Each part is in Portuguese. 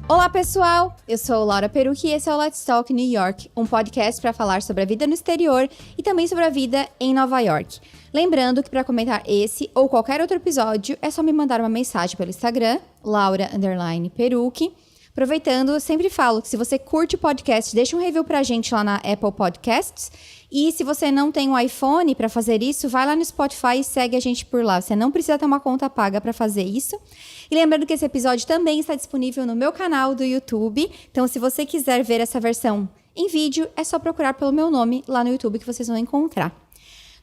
Olá, pessoal! Eu sou Laura Perucchi e esse é o Let's Talk New York, um podcast para falar sobre a vida no exterior e também sobre a vida em Nova York. Lembrando que para comentar esse ou qualquer outro episódio, é só me mandar uma mensagem pelo Instagram, Laura_Perucchi. Aproveitando, eu sempre falo que se você curte o podcast, deixa um review pra gente lá na Apple Podcasts. E se você não tem um iPhone para fazer isso, vai lá no Spotify e segue a gente por lá. Você não precisa ter uma conta paga para fazer isso. E lembrando que esse episódio também está disponível no meu canal do YouTube. Então, se você quiser ver essa versão em vídeo, é só procurar pelo meu nome lá no YouTube que vocês vão encontrar.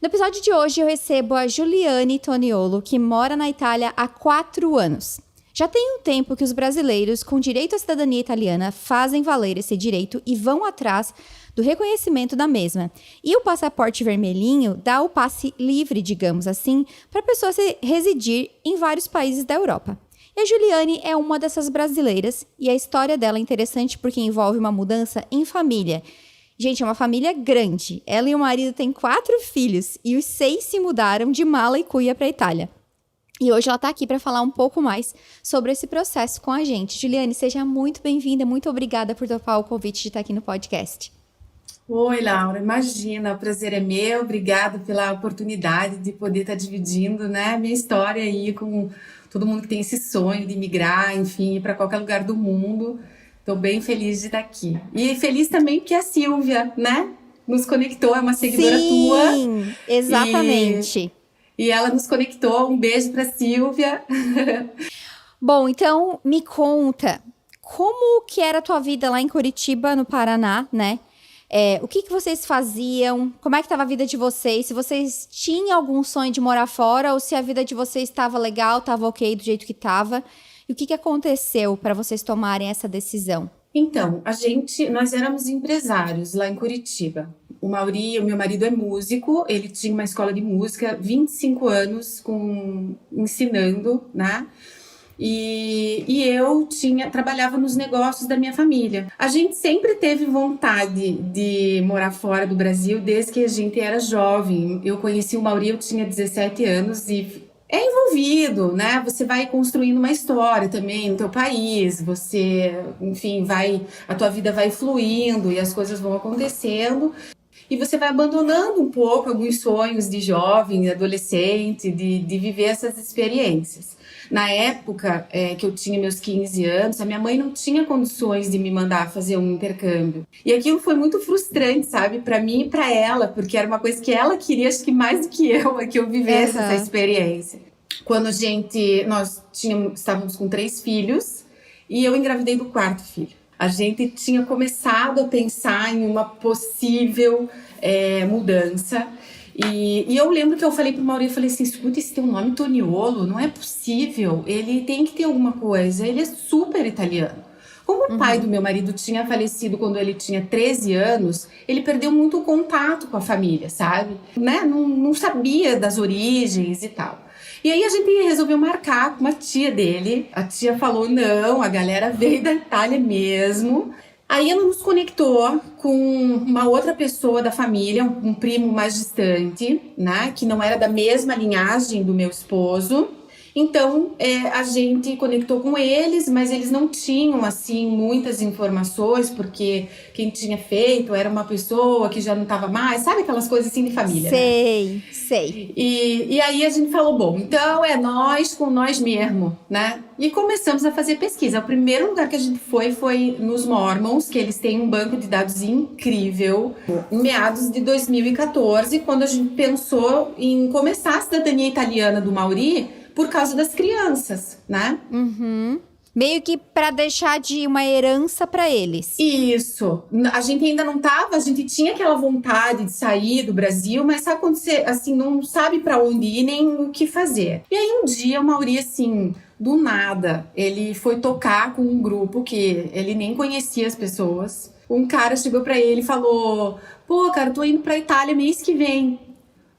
No episódio de hoje, eu recebo a Giuliane Toniolo, que mora na Itália há 4 anos. Já tem um tempo que os brasileiros com direito à cidadania italiana fazem valer esse direito e vão atrás do reconhecimento da mesma. E o passaporte vermelhinho dá o passe livre, digamos assim, para a pessoa residir em vários países da Europa. E a Giuliane é uma dessas brasileiras e a história dela é interessante porque envolve uma mudança em família. Gente, é uma família grande. Ela e o marido têm 4 filhos e os 6 se mudaram de mala e cuia para a Itália. E hoje ela está aqui para falar um pouco mais sobre esse processo com a gente. Giuliane, seja muito bem-vinda, muito obrigada por topar o convite de estar aqui no podcast. Oi, Laura, imagina, o prazer é meu, obrigada pela oportunidade de poder estar dividindo, né, minha história aí com todo mundo que tem esse sonho de migrar, enfim, ir para qualquer lugar do mundo. Estou bem feliz de estar aqui. E feliz também porque a Silvia, né, nos conectou, é uma seguidora tua. Sim, exatamente. E ela nos conectou, um beijo para Silvia. Bom, então me conta, como que era a tua vida lá em Curitiba, no Paraná, né? O que vocês faziam? Como é que estava a vida de vocês? Se vocês tinham algum sonho de morar fora ou se a vida de vocês estava legal, estava ok do jeito que estava? E o que aconteceu para vocês tomarem essa decisão? Então, nós éramos empresários lá em Curitiba. O meu marido é músico, ele tinha uma escola de música, 25 anos ensinando, né? E eu trabalhava nos negócios da minha família. A gente sempre teve vontade de morar fora do Brasil desde que a gente era jovem. Eu conheci o Mauri, eu tinha 17 anos e é envolvido, né? Você vai construindo uma história também no teu país, enfim, a tua vida vai fluindo e as coisas vão acontecendo. E você vai abandonando um pouco alguns sonhos de jovem, de adolescente, de viver essas experiências. Na época que eu tinha meus 15 anos, a minha mãe não tinha condições de me mandar fazer um intercâmbio. E aquilo foi muito frustrante, sabe? Para mim e para ela, porque era uma coisa que ela queria, acho que mais do que eu vivesse essa experiência. Quando nós estávamos com 3 filhos e eu engravidei do 4º filho. A gente tinha começado a pensar em uma possível mudança. E eu lembro que eu falei pro Mauri, eu falei assim, escuta, esse teu nome Toniolo, não é possível, ele tem que ter alguma coisa, ele é super italiano. Como o pai do meu marido tinha falecido quando ele tinha 13 anos, ele perdeu muito o contato com a família, sabe? Né? Não sabia das origens e tal. E aí a gente resolveu marcar com uma tia dele. A tia falou, não, a galera veio da Itália mesmo. Aí ela nos conectou com uma outra pessoa da família, um primo mais distante, né? Que não era da mesma linhagem do meu esposo. Então, a gente conectou com eles, mas eles não tinham, assim, muitas informações, porque quem tinha feito era uma pessoa que já não estava mais, sabe aquelas coisas assim de família, sei. E aí a gente falou, bom, então é nós com nós mesmo, né? E começamos a fazer pesquisa. O primeiro lugar que a gente foi nos Mormons, que eles têm um banco de dados incrível, em meados de 2014, quando a gente pensou em começar a cidadania italiana do Mauri, por causa das crianças, né? Meio que para deixar de uma herança para eles. Isso. A gente ainda não tava, a gente tinha aquela vontade de sair do Brasil, mas sabe quando você, assim, não sabe para onde ir nem o que fazer. E aí um dia o Mauri, assim, do nada, ele foi tocar com um grupo que ele nem conhecia as pessoas. Um cara chegou para ele e falou, pô, cara, eu tô indo pra Itália mês que vem.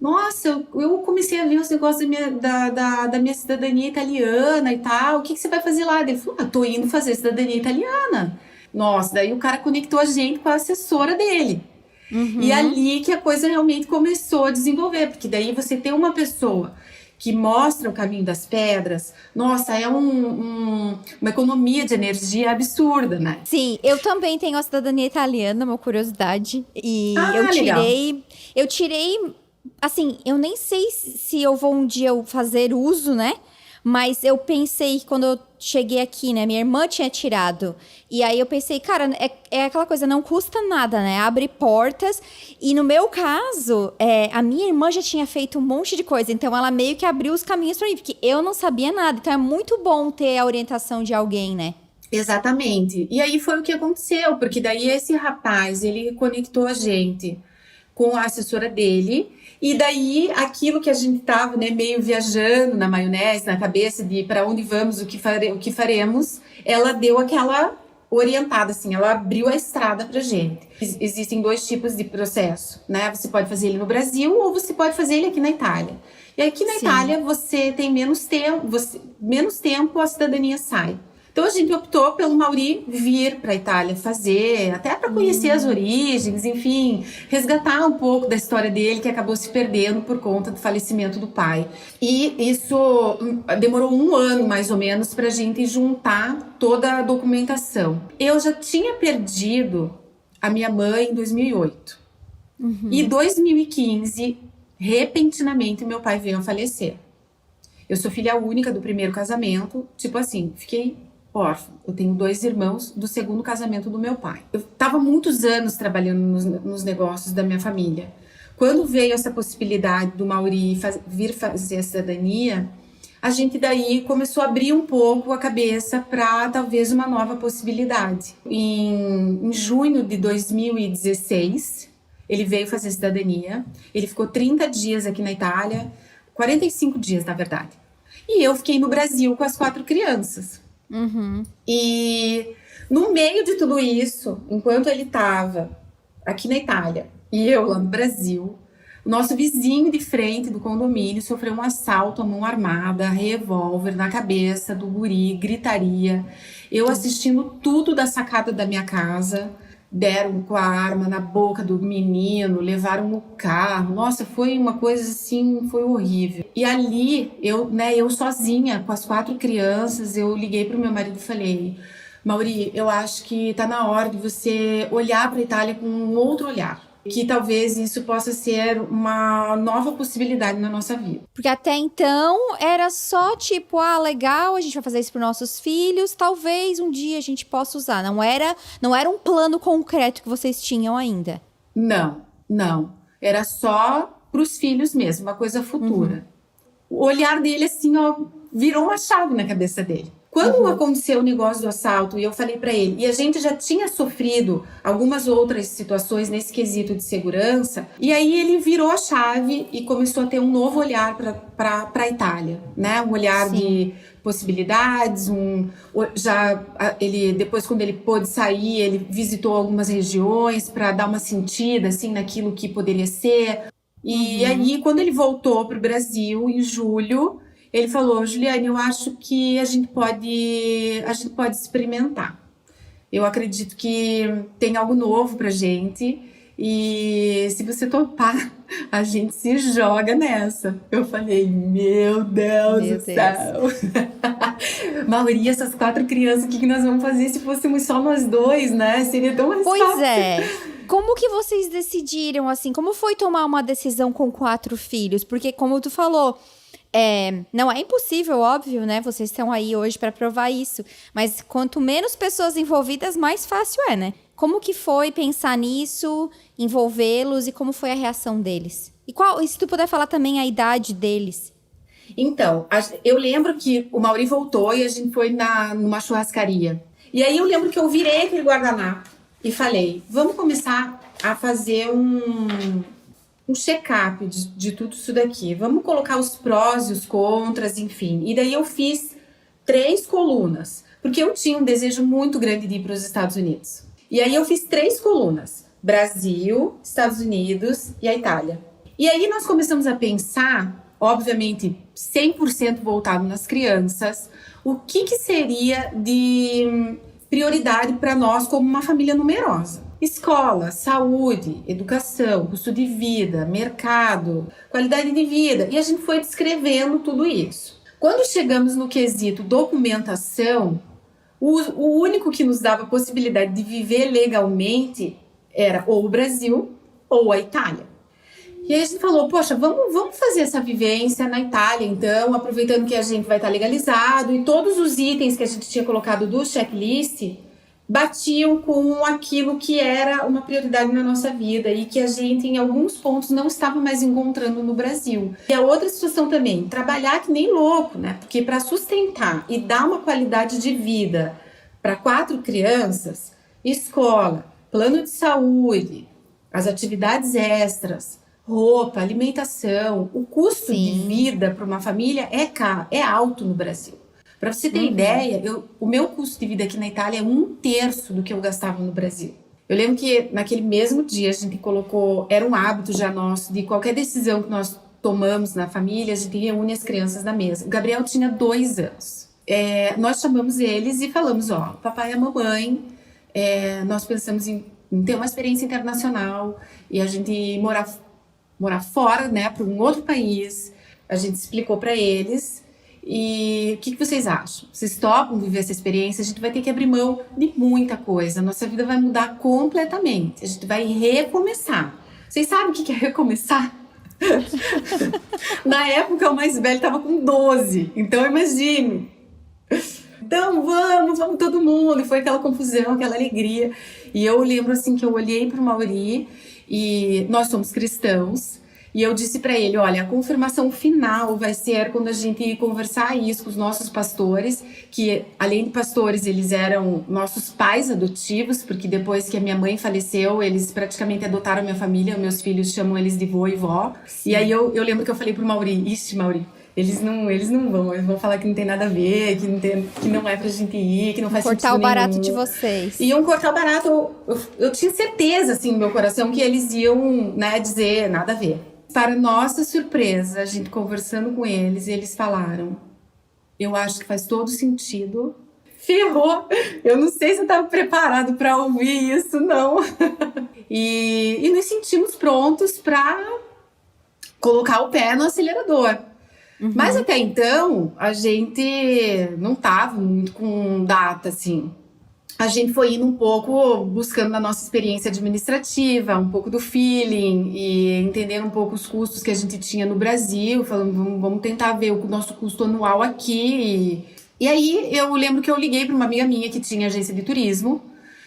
Nossa, eu comecei a ver os negócios da minha cidadania italiana e tal. O que você vai fazer lá? Ele falou, tô indo fazer cidadania italiana. Nossa, daí o cara conectou a gente com a assessora dele. E ali que a coisa realmente começou a desenvolver. Porque daí você tem uma pessoa que mostra o caminho das pedras, nossa, é uma economia de energia absurda, né? Sim, eu também tenho a cidadania italiana, uma curiosidade. E Legal. eu tirei, assim, eu nem sei se eu vou um dia fazer uso, né? Mas eu pensei que quando eu cheguei aqui, né? Minha irmã tinha tirado. E aí eu pensei, cara, é aquela coisa, não custa nada, né? Abre portas. E no meu caso, a minha irmã já tinha feito um monte de coisa. Então ela meio que abriu os caminhos pra mim, porque eu não sabia nada. Então é muito bom ter a orientação de alguém, né? Exatamente. E aí foi o que aconteceu, porque daí esse rapaz, ele conectou a gente com a assessora dele, e daí aquilo que a gente tava, né, meio viajando na maionese, na cabeça de para onde vamos, o que faremos, ela deu aquela orientada, assim, ela abriu a estrada pra gente. Existem 2 tipos de processo, né? Você pode fazer ele no Brasil ou você pode fazer ele aqui na Itália. E aqui na Sim. Itália você tem menos tempo, a cidadania sai. Então a gente optou pelo Mauri vir para a Itália fazer, até para conhecer as origens, enfim, resgatar um pouco da história dele que acabou se perdendo por conta do falecimento do pai. E isso demorou 1 ano mais ou menos para a gente juntar toda a documentação. Eu já tinha perdido a minha mãe em 2008. E em 2015, repentinamente, meu pai veio a falecer. Eu sou filha única do primeiro casamento, tipo assim, fiquei órfã. Eu tenho 2 irmãos do segundo casamento do meu pai. Eu estava muitos anos trabalhando nos negócios da minha família. Quando veio essa possibilidade do Mauri vir fazer a cidadania, a gente daí começou a abrir um pouco a cabeça para talvez uma nova possibilidade. Em junho de 2016, ele veio fazer a cidadania. Ele ficou 30 dias aqui na Itália, 45 dias na verdade. E eu fiquei no Brasil com as 4 crianças. E no meio de tudo isso, enquanto ele estava aqui na Itália e eu lá no Brasil, o nosso vizinho de frente do condomínio sofreu um assalto à mão armada, revólver na cabeça do guri, gritaria. Eu assistindo tudo da sacada da minha casa. Deram com a arma na boca do menino, levaram no carro. Nossa, foi uma coisa assim, foi horrível. E ali, eu sozinha, com as 4 crianças, eu liguei pro meu marido e falei: Mauri, eu acho que tá na hora de você olhar pra Itália com um outro olhar. Que talvez isso possa ser uma nova possibilidade na nossa vida. Porque até então era só tipo, legal, a gente vai fazer isso para nossos filhos, talvez um dia a gente possa usar. Não era um plano concreto que vocês tinham ainda. Não. Era só pros filhos mesmo, uma coisa futura. O olhar dele, assim, ó, virou uma chave na cabeça dele. Quando aconteceu o negócio do assalto e eu falei pra ele, e a gente já tinha sofrido algumas outras situações nesse quesito de segurança, e aí ele virou a chave e começou a ter um novo olhar pra Itália, né? Um olhar de possibilidades, depois quando ele pôde sair, ele visitou algumas regiões para dar uma sentida, assim, naquilo que poderia ser. E aí, quando ele voltou pro Brasil, em julho, ele falou: Juliane, eu acho que a gente pode experimentar. Eu acredito que tem algo novo pra gente e se você topar, a gente se joga nessa. Eu falei: meu Deus do céu. Mauri, essas 4 crianças, o que nós vamos fazer se fôssemos só nós 2, né? Seria tão mais fácil. Pois é. Como que vocês decidiram, assim? Como foi tomar uma decisão com 4 filhos? Porque, como tu falou, não é impossível, óbvio, né? Vocês estão aí hoje para provar isso. Mas quanto menos pessoas envolvidas, mais fácil é, né? Como que foi pensar nisso, envolvê-los e como foi a reação deles? E se tu puder falar também a idade deles. Então, eu lembro que o Mauri voltou e a gente foi numa churrascaria. E aí eu lembro que eu virei aquele guardanapo e falei: vamos começar a fazer um check-up de tudo isso daqui. Vamos colocar os prós e os contras, enfim. E daí eu fiz 3 colunas, porque eu tinha um desejo muito grande de ir para os Estados Unidos. E aí eu fiz 3 colunas: Brasil, Estados Unidos e a Itália. E aí nós começamos a pensar, obviamente 100% voltado nas crianças, o que seria de prioridade para nós como uma família numerosa. escola, saúde, educação, custo de vida, mercado, qualidade de vida. E a gente foi descrevendo tudo isso. Quando chegamos no quesito documentação, o único que nos dava a possibilidade de viver legalmente era ou o Brasil ou a Itália. E aí a gente falou, poxa, vamos fazer essa vivência na Itália, então, aproveitando que a gente vai estar legalizado, e todos os itens que a gente tinha colocado do checklist batiam com aquilo que era uma prioridade na nossa vida e que a gente, em alguns pontos, não estava mais encontrando no Brasil. E a outra situação também, trabalhar que nem louco, né? Porque para sustentar e dar uma qualidade de vida para 4 crianças, escola, plano de saúde, as atividades extras, roupa, alimentação, o custo de vida para uma família é alto no Brasil. Para você ter ideia, o meu custo de vida aqui na Itália é 1/3 do que eu gastava no Brasil. Eu lembro que naquele mesmo dia a gente colocou, era um hábito já nosso, de qualquer decisão que nós tomamos na família, a gente reúne as crianças na mesa. O Gabriel tinha 2 anos. Nós chamamos eles e falamos, ó, papai e a mamãe, nós pensamos em ter uma experiência internacional e a gente morar fora, né, para um outro país. A gente explicou para eles. E o que vocês acham? Vocês topam viver essa experiência? A gente vai ter que abrir mão de muita coisa. Nossa vida vai mudar completamente. A gente vai recomeçar. Vocês sabem o que é recomeçar? Na época, o mais velho estava com 12. Então, imagine. Então, vamos todo mundo. E foi aquela confusão, aquela alegria. E eu lembro assim que eu olhei para o Mauri e nós somos cristãos. E eu disse para ele, olha, a confirmação final vai ser quando a gente conversar isso com os nossos pastores, que além de pastores, eles eram nossos pais adotivos, porque depois que a minha mãe faleceu, eles praticamente adotaram a minha família, meus filhos chamam eles de vô e vó. Sim. E aí eu lembro que eu falei pro Mauri, Mauri, eles não vão, eles vão falar que não tem nada a ver, que não é pra gente ir, que não faz sentido nenhum. Cortar o barato de vocês. Iam cortar o barato, eu tinha certeza, assim, no meu coração, que eles iam, né, dizer nada a ver. Para nossa surpresa, a gente conversando com eles, eles falaram, eu acho que faz todo sentido. Ferrou! Eu não sei se eu estava preparado para ouvir isso, não. E nos sentimos prontos para colocar o pé no acelerador. Mas até então, a gente não estava muito com data, assim. A gente foi indo um pouco buscando na nossa experiência administrativa, um pouco do feeling e entendendo um pouco os custos que a gente tinha no Brasil, falando, vamos tentar ver o nosso custo anual aqui. E aí eu lembro que eu liguei para uma amiga minha que tinha agência de turismo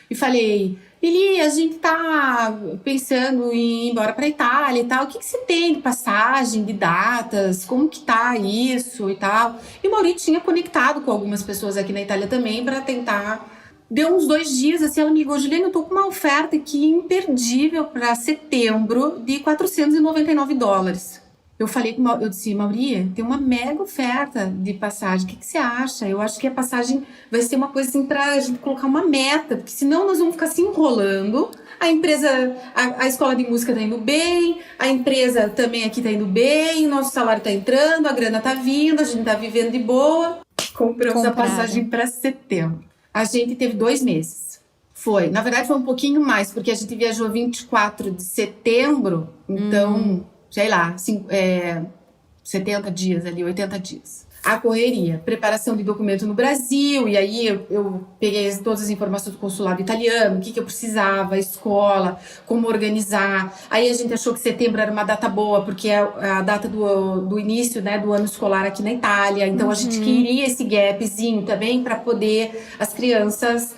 e falei, Lili, a gente tá pensando em ir embora para Itália e tal, o que você tem de passagem, de datas, como que tá isso e tal. E o Mauri tinha conectado com algumas pessoas aqui na Itália também para tentar. Deu uns 2 dias, assim, ela me ligou, Juliana, eu tô com uma oferta aqui imperdível para setembro de $499. Eu disse, Mauri, tem uma mega oferta de passagem, o que você acha? Eu acho que a passagem vai ser uma coisa assim pra gente colocar uma meta, porque senão nós vamos ficar se enrolando. A empresa, a escola de música tá indo bem, a empresa também aqui tá indo bem, o nosso salário tá entrando, a grana tá vindo, a gente tá vivendo de boa. Compramos a passagem para setembro. A gente teve 2 meses. Na verdade foi um pouquinho mais, porque a gente viajou 24 de setembro, então, sei lá, 70 dias ali, 80 dias. A correria, preparação de documento no Brasil, e aí eu peguei todas as informações do consulado italiano, o que eu precisava, a escola, como organizar. Aí a gente achou que setembro era uma data boa, porque é a data do início, né, do ano escolar aqui na Itália. Então a gente queria esse gapzinho também para poder as crianças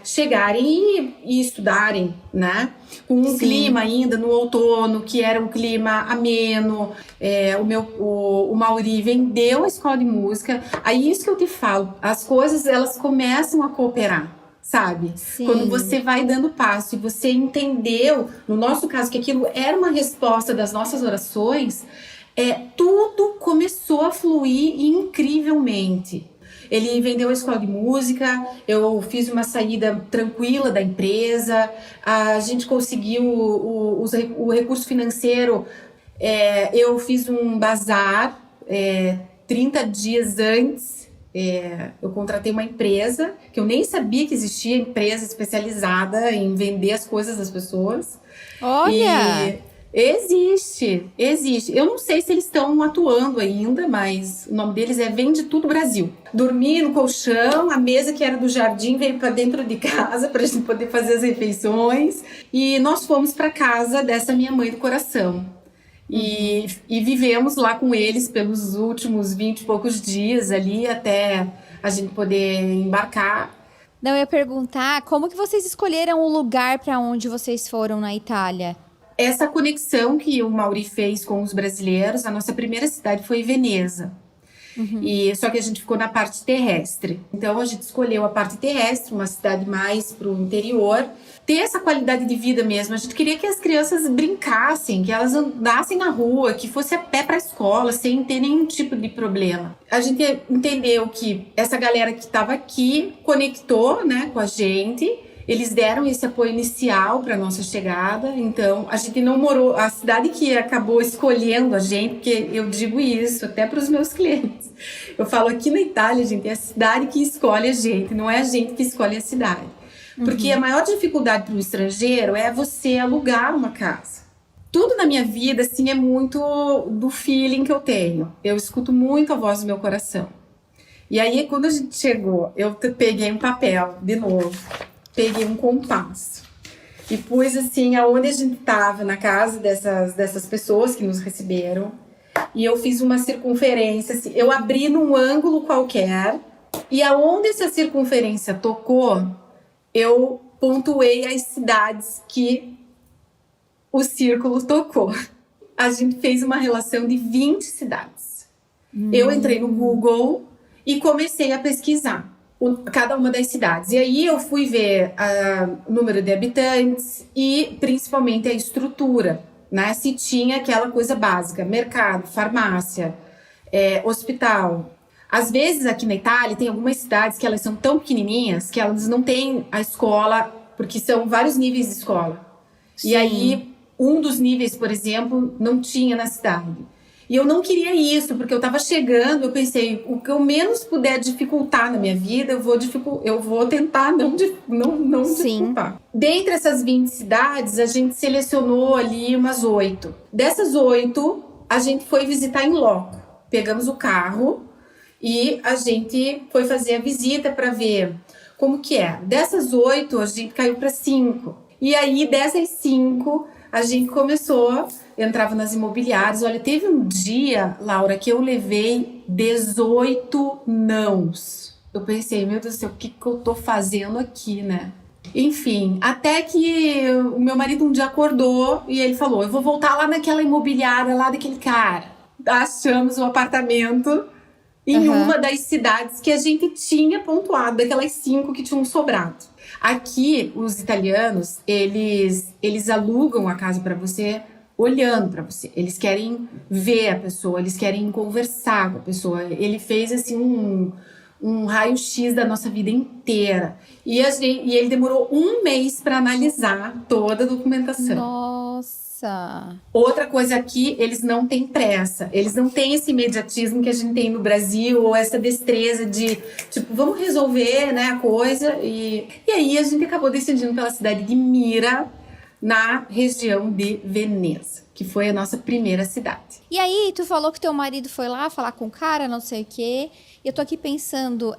chegarem e estudarem, né? Com um clima ainda no outono, que era um clima ameno. O Mauri vendeu a escola de música. Aí isso que eu te falo, as coisas elas começam a cooperar, sabe? Sim. Quando você vai dando passo e você entendeu, no nosso caso, que aquilo era uma resposta das nossas orações, tudo começou a fluir incrivelmente. Ele vendeu a escola de música, eu fiz uma saída tranquila da empresa, a gente conseguiu o recurso financeiro, eu fiz um bazar 30 dias antes Eu contratei uma empresa, que eu nem sabia que existia empresa especializada em vender as coisas das pessoas. Olha! E existe. Eu não sei se eles estão atuando ainda, mas o nome deles é Vende Tudo Brasil. Dormi no colchão, a mesa que era do jardim veio para dentro de casa para a gente poder fazer as refeições. E nós fomos para casa dessa minha mãe do coração. E vivemos lá com eles pelos últimos 20 e poucos dias ali, até a gente poder embarcar. Não, eu ia perguntar como que vocês escolheram o lugar para onde vocês foram na Itália? Essa conexão que o Mauri fez com os brasileiros, a nossa primeira cidade foi Veneza. Só que a gente ficou na parte terrestre. Então a gente escolheu a parte terrestre, uma cidade mais para o interior. Ter essa qualidade de vida mesmo. A gente queria que as crianças brincassem, que elas andassem na rua, que fosse a pé para a escola, sem ter nenhum tipo de problema. A gente entendeu que essa galera que estava aqui conectou, né, com a gente. Eles deram esse apoio inicial para nossa chegada, então a gente não morou, a cidade que acabou escolhendo a gente, porque eu digo isso até para os meus clientes. Eu falo, aqui na Itália, gente, é a cidade que escolhe a gente, não é a gente que escolhe a cidade. Porque a maior dificuldade para um estrangeiro é você alugar uma casa. Tudo na minha vida, assim, é muito do feeling que eu tenho. Eu escuto muito a voz do meu coração. E aí, quando a gente chegou, eu peguei um papel, de novo. Peguei um compasso e pus assim aonde a gente estava, na casa dessas pessoas que nos receberam, e eu fiz uma circunferência, assim, eu abri num ângulo qualquer, e aonde essa circunferência tocou, eu pontuei as cidades que o círculo tocou. A gente fez uma relação de 20 cidades. Eu entrei no Google e comecei a pesquisar cada uma das cidades. E aí eu fui ver o número de habitantes e principalmente a estrutura, né? Se tinha aquela coisa básica, mercado, farmácia, hospital. Às vezes aqui na Itália tem algumas cidades que elas são tão pequenininhas que elas não têm a escola, porque são vários níveis de escola. Sim. E aí um dos níveis, por exemplo, não tinha na cidade. E eu não queria isso, porque eu estava chegando, eu pensei, o que eu menos puder dificultar na minha vida, eu vou tentar não dificultar. Dentre essas 20 cidades, a gente selecionou ali umas 8. Dessas 8, a gente foi visitar em loco. Pegamos o carro e a gente foi fazer a visita para ver como que é. Dessas 8, a gente caiu para 5. E aí, dessas 5, a gente começou, entrava nas imobiliárias. Olha, teve um dia, Laura, que eu levei 18 nãos. Eu pensei, meu Deus do céu, o que eu tô fazendo aqui, né? Enfim, até que o meu marido um dia acordou e ele falou, eu vou voltar lá naquela imobiliária, lá daquele cara. Achamos o apartamento em uma das cidades que a gente tinha pontuado, daquelas 5 que tinham sobrado. Aqui, os italianos, eles alugam a casa para você olhando para você. Eles querem ver a pessoa, eles querem conversar com a pessoa. Ele fez assim um raio-x da nossa vida inteira. E ele demorou 1 mês para analisar toda a documentação. Nossa! Outra coisa aqui, eles não têm pressa. Eles não têm esse imediatismo que a gente tem no Brasil, ou essa destreza de, tipo, vamos resolver, né, a coisa. E aí a gente acabou decidindo pela cidade de Mira, na região de Veneza, que foi a nossa primeira cidade. E aí, tu falou que teu marido foi lá falar com o cara, não sei o quê. E eu tô aqui pensando,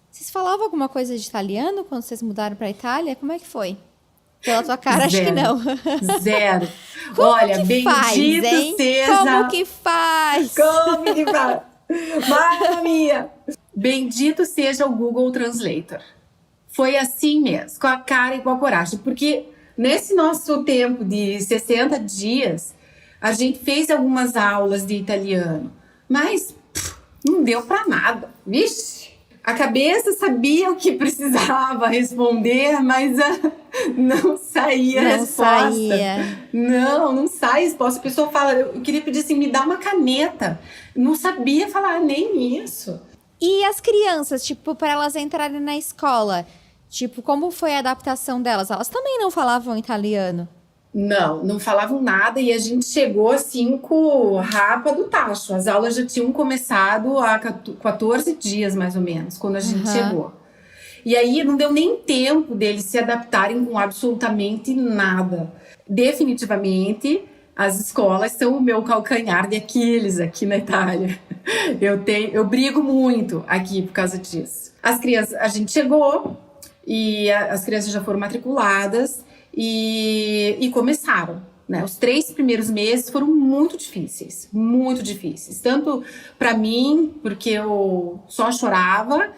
vocês falavam alguma coisa de italiano quando vocês mudaram pra Itália? Como é que foi? Pela tua cara, acho que não. Zero. Como Olha, que bendito faz, hein? seja... Como que faz? Como que faz? Mamma mia! Bendito seja o Google Translator. Foi assim mesmo, com a cara e com a coragem. Porque nesse nosso tempo de 60 dias, a gente fez algumas aulas de italiano. Mas não deu pra nada. Vixe! A cabeça sabia o que precisava responder, mas não saía a resposta. Não sai a resposta. A pessoa fala, eu queria pedir assim, me dá uma caneta. Não sabia falar nem isso. E as crianças, tipo, para elas entrarem na escola, tipo, como foi a adaptação delas? Elas também não falavam italiano? Não falavam nada e a gente chegou assim com o rapa do tacho. As aulas já tinham começado há 14 dias, mais ou menos, quando a gente chegou. E aí não deu nem tempo deles se adaptarem com absolutamente nada. Definitivamente, as escolas são o meu calcanhar de Aquiles aqui na Itália. Eu brigo muito aqui por causa disso. As crianças, a gente chegou e as crianças já foram matriculadas e começaram, né? Os 3 primeiros meses foram muito difíceis. Tanto para mim, porque eu só chorava.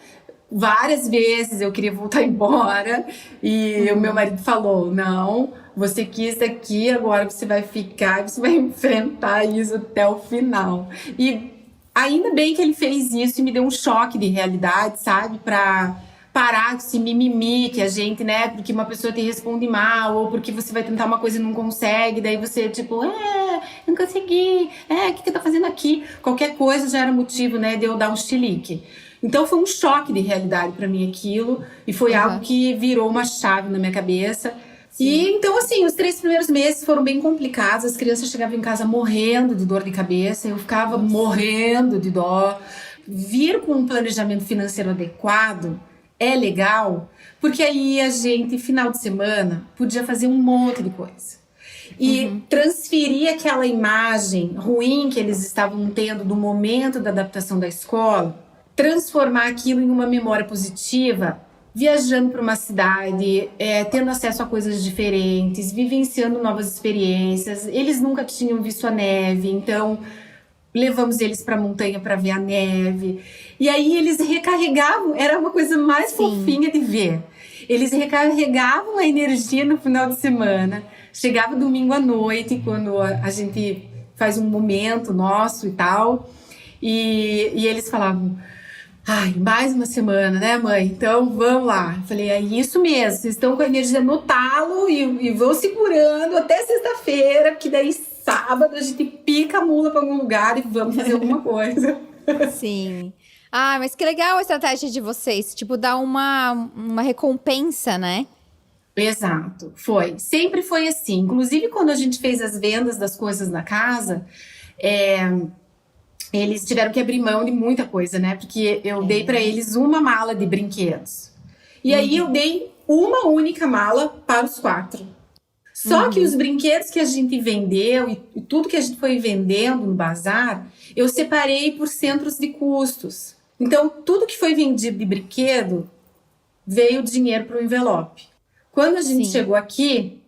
Várias vezes eu queria voltar embora e o meu marido falou, não, você quis aqui, agora você vai ficar, você vai enfrentar isso até o final. E ainda bem que ele fez isso e me deu um choque de realidade, sabe? Pra parar com esse mimimi que a gente, né? Porque uma pessoa te responde mal, ou porque você vai tentar uma coisa e não consegue, daí você, tipo, não consegui, o que eu tô fazendo aqui? Qualquer coisa já era motivo, né, de eu dar um chilique. Então foi um choque de realidade pra mim aquilo, e foi algo que virou uma chave na minha cabeça. Sim. E então, assim, os 3 primeiros meses foram bem complicados. As crianças chegavam em casa morrendo de dor de cabeça, eu ficava morrendo de dó. Vir com um planejamento financeiro adequado é legal, porque aí a gente, final de semana, podia fazer um monte de coisa. E transferir aquela imagem ruim que eles estavam tendo do momento da adaptação da escola, transformar aquilo em uma memória positiva, viajando para uma cidade, tendo acesso a coisas diferentes, vivenciando novas experiências. Eles nunca tinham visto a neve, então levamos eles para a montanha para ver a neve. E aí eles recarregavam, era uma coisa mais fofinha de ver. Eles recarregavam a energia no final de semana. Chegava domingo à noite, quando a gente faz um momento nosso e tal, e eles falavam, ai, mais uma semana, né, mãe? Então, vamos lá. Falei, é isso mesmo. Vocês estão com a energia no talo e vão segurando até sexta-feira, porque daí sábado a gente pica a mula para algum lugar e vamos fazer alguma coisa. Sim. Ah, mas que legal a estratégia de vocês. Tipo, dar uma recompensa, né? Exato. Foi. Sempre foi assim. Inclusive, quando a gente fez as vendas das coisas na casa, eles tiveram que abrir mão de muita coisa, né? Porque eu dei para eles uma mala de brinquedos. E aí eu dei uma única mala para os 4. Só que os brinquedos que a gente vendeu e tudo que a gente foi vendendo no bazar, eu separei por centros de custos. Então, tudo que foi vendido de brinquedo veio dinheiro para o envelope. Quando a gente chegou aqui,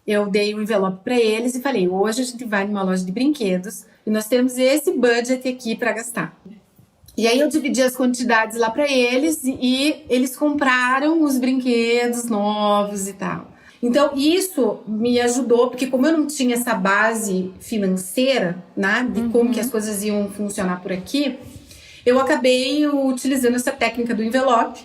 eu dei o envelope para eles e falei, hoje a gente vai numa loja de brinquedos e nós temos esse budget aqui para gastar. E aí eu dividi as quantidades lá para eles e eles compraram os brinquedos novos e tal. Então isso me ajudou, porque como eu não tinha essa base financeira, né, de como que as coisas iam funcionar por aqui, eu acabei utilizando essa técnica do envelope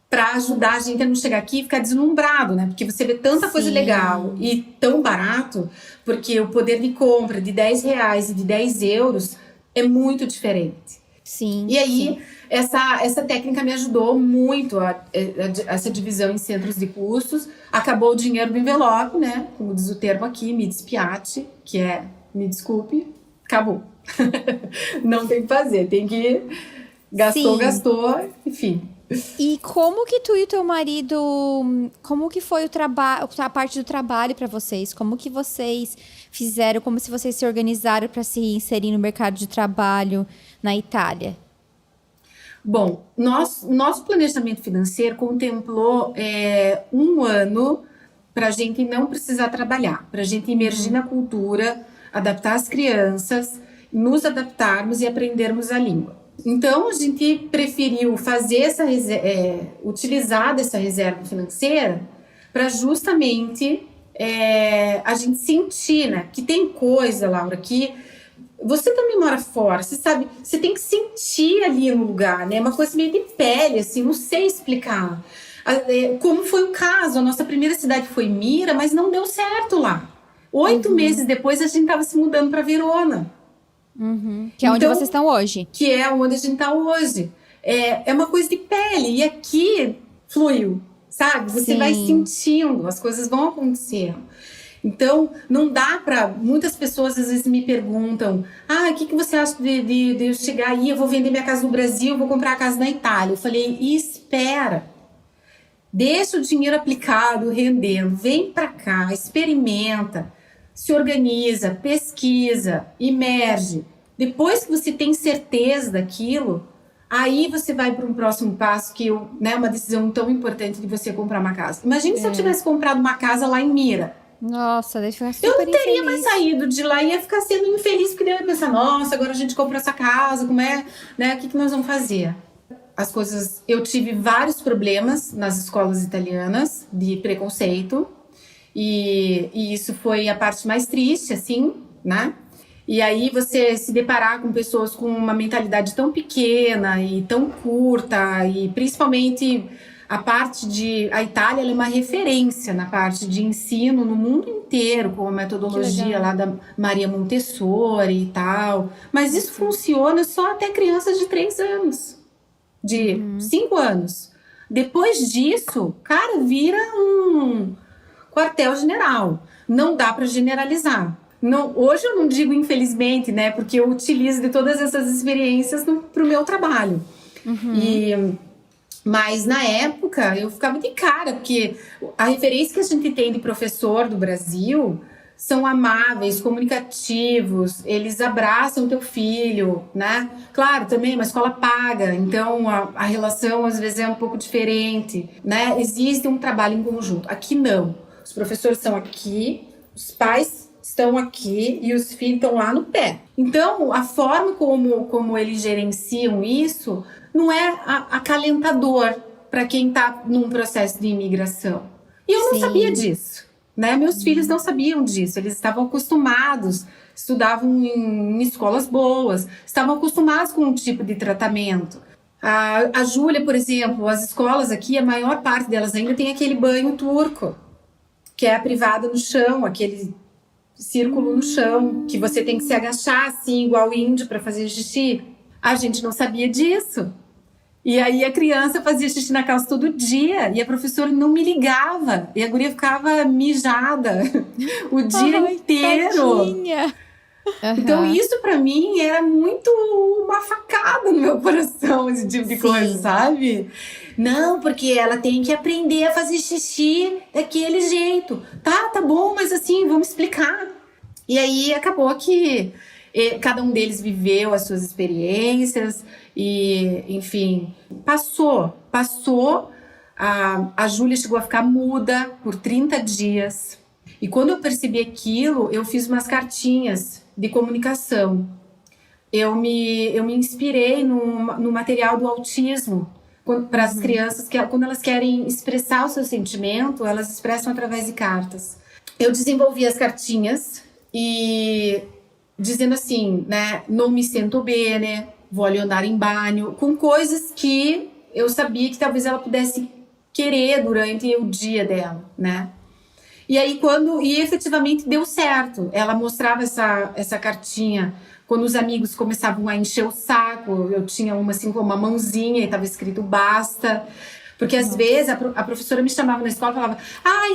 para ajudar a gente a não chegar aqui e ficar deslumbrado, né? Porque você vê tanta coisa legal e tão barato, porque o poder de compra de R$10 e de 10 euros é muito diferente. Sim. E aí, essa técnica me ajudou muito, essa divisão em centros de custos. Acabou o dinheiro do envelope, né? Como diz o termo aqui, me dispiate, que é, me desculpe, acabou. Não tem que fazer, tem que... Gastou, enfim. E como que tu e o teu marido, como que foi o trabalho, a parte do trabalho para vocês? Como que vocês fizeram, como se vocês se organizaram para se inserir no mercado de trabalho na Itália? Bom, nosso planejamento financeiro contemplou 1 ano para a gente não precisar trabalhar, para a gente emergir na cultura, adaptar as crianças, nos adaptarmos e aprendermos a língua. Então, a gente preferiu fazer utilizar dessa reserva financeira para justamente a gente sentir, né? Que tem coisa, Laura, que você também mora fora, você sabe, você tem que sentir ali no lugar, né? Uma coisa meio de pele, assim, não sei explicar. Como foi o caso, a nossa primeira cidade foi Mira, mas não deu certo lá. 8 meses depois, a gente estava se mudando para Verona. Que é onde vocês estão hoje. Que é onde a gente está hoje. É uma coisa de pele. E aqui fluiu, sabe? Você vai sentindo, as coisas vão acontecendo. Então, não dá para... Muitas pessoas às vezes me perguntam: o que você acha de eu chegar aí, eu vou vender minha casa no Brasil, vou comprar a casa na Itália. Eu falei: espera, deixa o dinheiro aplicado, rendendo, vem para cá, experimenta, se organiza, pesquisa, imerge. Depois que você tem certeza daquilo, aí você vai para um próximo passo, que é uma decisão tão importante de você comprar uma casa. Imagina se eu tivesse comprado uma casa lá em Mira. Nossa, deve ficar super Eu não teria infeliz. mais saído de lá, ia ficar sendo infeliz, porque daí eu ia pensar: nossa, agora a gente comprou essa casa, como é, né? O que nós vamos fazer? As coisas... Eu tive vários problemas nas escolas italianas de preconceito, e isso foi a parte mais triste, assim, né? E aí você se deparar com pessoas com uma mentalidade tão pequena e tão curta, e principalmente a parte de... A Itália, ela é uma referência na parte de ensino no mundo inteiro, com a metodologia lá da Maria Montessori e tal. Mas isso funciona só até crianças de 3 anos, de 5 anos. Depois disso, cara, vira um quartel-general. Não dá para generalizar. Não, hoje eu não digo infelizmente, né? Porque eu utilizo de todas essas experiências para o meu trabalho. Mas na época eu ficava de cara, porque a referência que a gente tem de professor do Brasil são amáveis, comunicativos, eles abraçam teu filho, né? Claro, também uma escola paga, então a relação às vezes é um pouco diferente, né? Existe um trabalho em conjunto. Aqui não. Os professores estão aqui, os pais estão aqui e os filhos estão lá no pé. Então, a forma como eles gerenciam isso não é acalentador para quem está num processo de imigração. E eu não sabia disso, né? Meus filhos não sabiam disso. Eles estavam acostumados, estudavam em escolas boas, estavam acostumados com um tipo de tratamento. A Júlia, por exemplo, as escolas aqui, a maior parte delas ainda tem aquele banho turco, que é a privada no chão, aquele círculo no chão, que você tem que se agachar assim, igual índio, para fazer xixi. A gente não sabia disso. E aí a criança fazia xixi na calça todo dia, e a professora não me ligava, e a guria ficava mijada o dia inteiro. Tadinha. Então isso pra mim era muito uma facada no meu coração, esse tipo de coisa, sabe? Não, porque ela tem que aprender a fazer xixi daquele jeito. Tá bom, mas assim, vamos explicar. E aí acabou que cada um deles viveu as suas experiências e, enfim, passou. A Júlia chegou a ficar muda por 30 dias. E quando eu percebi aquilo, eu fiz umas cartinhas de comunicação. Eu me inspirei no material do autismo, para as crianças, que quando elas querem expressar o seu sentimento, elas expressam através de cartas. Eu desenvolvi as cartinhas e dizendo assim, né, non mi sento bene, voglio andare in bagno, com coisas que eu sabia que talvez ela pudesse querer durante o dia dela, né? E aí e efetivamente deu certo. Ela mostrava essa cartinha quando os amigos começavam a encher o saco. Eu tinha uma assim com uma mãozinha e estava escrito basta. Porque às vezes a professora me chamava na escola e falava: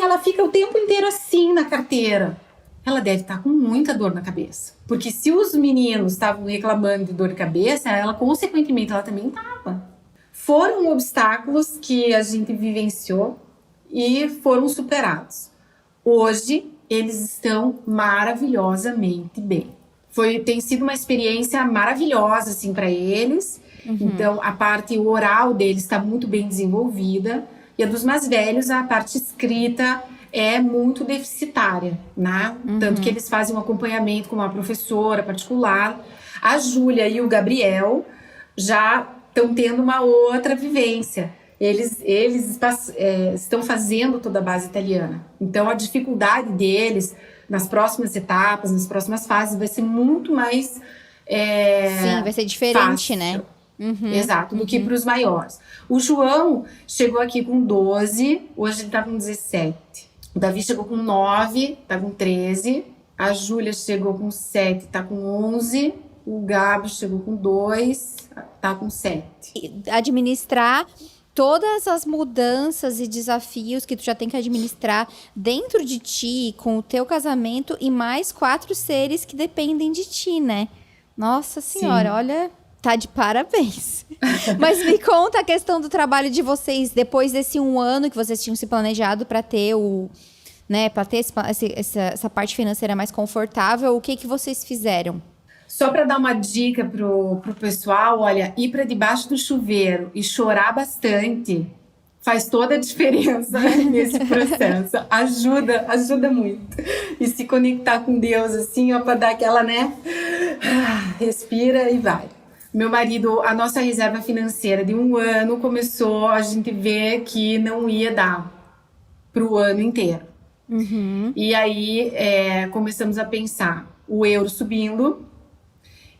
ela fica o tempo inteiro assim na carteira. Ela deve estar com muita dor na cabeça. Porque se os meninos estavam reclamando de dor de cabeça, ela consequentemente ela também estava. Foram obstáculos que a gente vivenciou e foram superados. Hoje, eles estão maravilhosamente bem. Tem sido uma experiência maravilhosa, assim, para eles. Então, a parte oral deles está muito bem desenvolvida. E a dos mais velhos, a parte escrita é muito deficitária, né? Tanto que eles fazem um acompanhamento com uma professora particular. A Júlia e o Gabriel já estão tendo uma outra vivência. Eles estão fazendo toda a base italiana. Então, a dificuldade deles nas próximas etapas, nas próximas fases, vai ser muito mais Sim, vai ser diferente, fácil, né? Exato, do que para os maiores. O João chegou aqui com 12, hoje ele está com 17. O Davi chegou com 9, está com 13. A Júlia chegou com 7, está com 11. O Gabi chegou com 2, está com 7. Administrar todas as mudanças e desafios que tu já tem que administrar dentro de ti, com o teu casamento e mais 4 seres que dependem de ti, né? Nossa senhora, olha, tá de parabéns. Mas me conta a questão do trabalho de vocês depois desse 1 ano que vocês tinham se planejado para ter para ter essa parte financeira mais confortável. O que vocês fizeram? Só para dar uma dica pro pessoal, olha, ir para debaixo do chuveiro e chorar bastante faz toda a diferença nesse processo. Ajuda muito. E se conectar com Deus, assim, ó, para dar aquela, né? Respira e vai. Meu marido, a nossa reserva financeira de 1 ano começou a gente ver que não ia dar pro ano inteiro. E aí começamos a pensar, o euro subindo.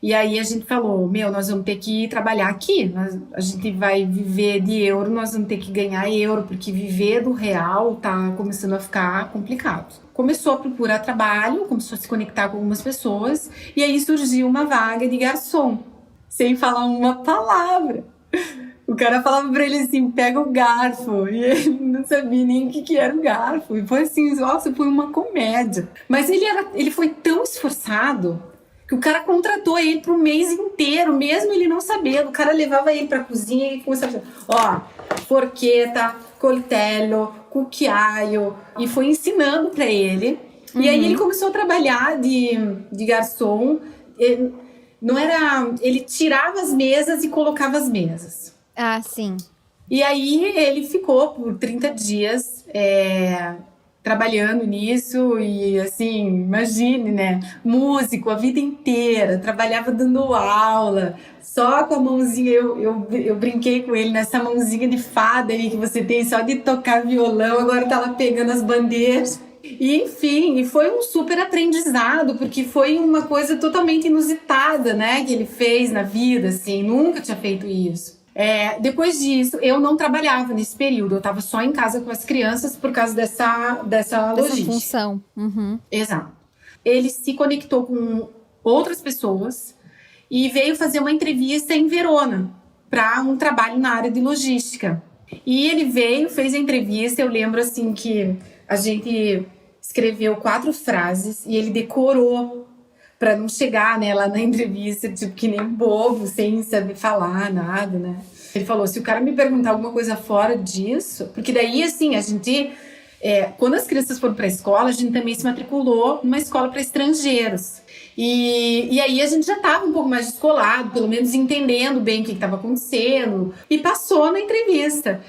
E aí a gente falou, nós vamos ter que trabalhar aqui, a gente vai viver de euro, nós vamos ter que ganhar euro, porque viver do real tá começando a ficar complicado. Começou a procurar trabalho, começou a se conectar com algumas pessoas, e aí surgiu uma vaga de garçom, sem falar uma palavra. O cara falava pra ele assim, pega o garfo, e ele não sabia nem o que era o garfo, e foi assim, nossa, foi uma comédia. Mas ele foi tão esforçado, que o cara contratou ele pro mês inteiro, mesmo ele não sabendo. O cara levava ele pra cozinha e começava a dizer, forchetta, coltello, cucchiaio, e foi ensinando pra ele. E aí ele começou a trabalhar de garçom. Ele tirava as mesas e colocava as mesas. Ah, sim. E aí ele ficou por 30 dias trabalhando nisso e assim, imagine, né? Músico a vida inteira, trabalhava dando aula, só com a mãozinha, eu brinquei com ele nessa mãozinha de fada aí que você tem só de tocar violão, agora tá lá pegando as bandeiras. E enfim, e foi um super aprendizado, porque foi uma coisa totalmente inusitada, né? Que ele fez na vida, assim, nunca tinha feito isso. Depois disso, eu não trabalhava nesse período, eu estava só em casa com as crianças por causa dessa logística. Função. Exato. Ele se conectou com outras pessoas e veio fazer uma entrevista em Verona para um trabalho na área de logística. E ele veio, fez a entrevista, eu lembro assim que a gente escreveu 4 frases e ele decorou para não chegar, né, lá na entrevista, tipo, que nem bobo, sem saber falar nada, né? Ele falou, se o cara me perguntar alguma coisa fora disso... Porque daí, assim, a gente... quando as crianças foram para a escola, a gente também se matriculou numa escola para estrangeiros. E aí a gente já estava um pouco mais descolado, pelo menos entendendo bem o que estava acontecendo. E passou na entrevista.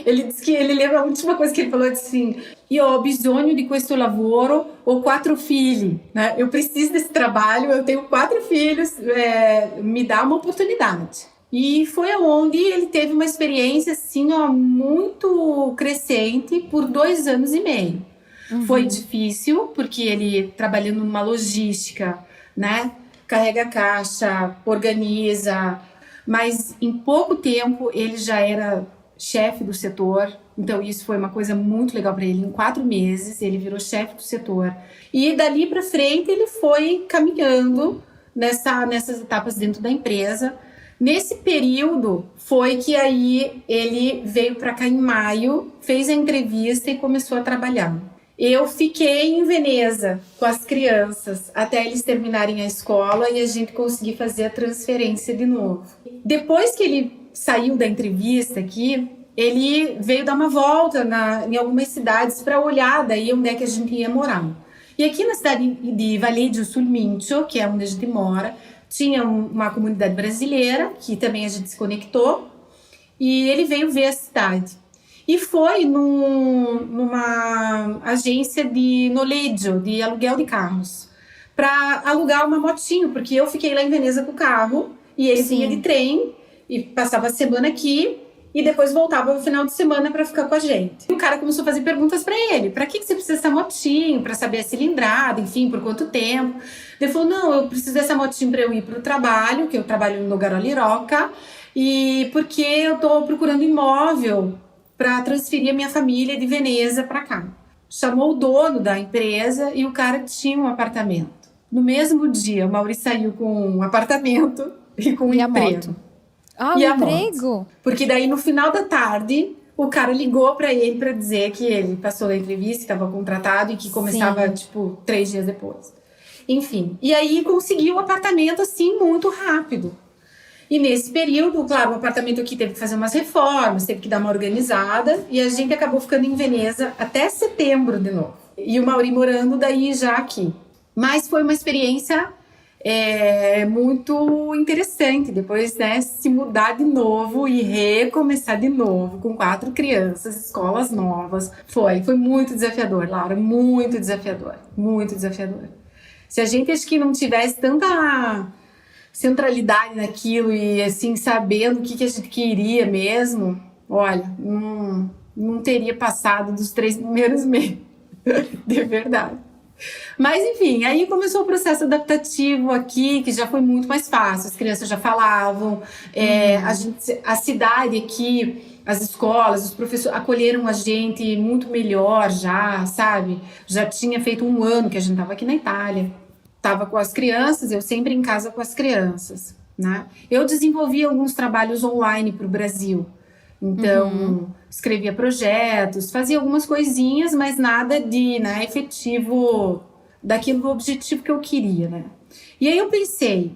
Ele disse que ele lembra a última coisa que ele falou, assim... Io ho bisogno di questo lavoro, ho 4 figli, né? Eu preciso desse trabalho, eu tenho 4 filhos, me dá uma oportunidade. E foi onde ele teve uma experiência assim, ó, muito crescente por 2 anos e meio. Foi difícil, porque ele trabalhando numa logística, né? Carrega a caixa, organiza, mas em pouco tempo ele já era chefe do setor. Então isso foi uma coisa muito legal para ele. Em 4 meses ele virou chefe do setor. E dali para frente ele foi caminhando nessas etapas dentro da empresa. Nesse período foi que aí ele veio para cá em maio, fez a entrevista e começou a trabalhar. Eu fiquei em Veneza com as crianças até eles terminarem a escola e a gente conseguir fazer a transferência de novo. Depois que ele saiu da entrevista aqui, ele veio dar uma volta em algumas cidades para olhar daí onde é que a gente ia morar. E aqui na cidade de Valeggio sul Mincio, que é onde a gente mora, tinha uma comunidade brasileira, que também a gente se conectou, e ele veio ver a cidade. E foi numa agência de noleggio, de aluguel de carros, para alugar uma motinho, porque eu fiquei lá em Veneza com o carro, e ele vinha de trem, e passava a semana aqui, e depois voltava no final de semana para ficar com a gente. E o cara começou a fazer perguntas para ele. Para que você precisa dessa motinho? Para saber a cilindrada, enfim, por quanto tempo. Ele falou, não, eu preciso dessa motinho para eu ir para o trabalho, que eu trabalho no Garoliroca, e porque eu estou procurando imóvel para transferir a minha família de Veneza para cá. Chamou o dono da empresa e o cara tinha um apartamento. No mesmo dia, o Maurício saiu com um apartamento e com um emprego. Moto. Ah, e um a moto. emprego? Porque daí, no final da tarde, o cara ligou pra ele pra dizer que ele passou da entrevista, estava contratado e que começava, Sim. tipo, 3 dias depois. Enfim, e aí conseguiu o apartamento, assim, muito rápido. E nesse período, claro, o apartamento aqui teve que fazer umas reformas, teve que dar uma organizada, e a gente acabou ficando em Veneza até setembro de novo. E o Mauri morando daí já aqui. Mas foi uma experiência muito interessante. Depois, né, se mudar de novo e recomeçar de novo com 4 crianças, escolas novas. Foi muito desafiador, Laura, muito desafiador, muito desafiador. Se a gente acho que não tivesse tanta centralidade naquilo e assim sabendo o que a gente queria mesmo, olha, não teria passado dos 3 primeiros meses, de verdade. Mas enfim, aí começou o processo adaptativo aqui, que já foi muito mais fácil. As crianças já falavam, a cidade aqui, as escolas, os professores acolheram a gente muito melhor já, sabe? Já tinha feito 1 ano que a gente estava aqui na Itália. Estava com as crianças, eu sempre em casa com as crianças, né? Eu desenvolvi alguns trabalhos online para o Brasil. Então, escrevia projetos, fazia algumas coisinhas, mas nada de, né, efetivo daquilo, do objetivo que eu queria, né? E aí eu pensei,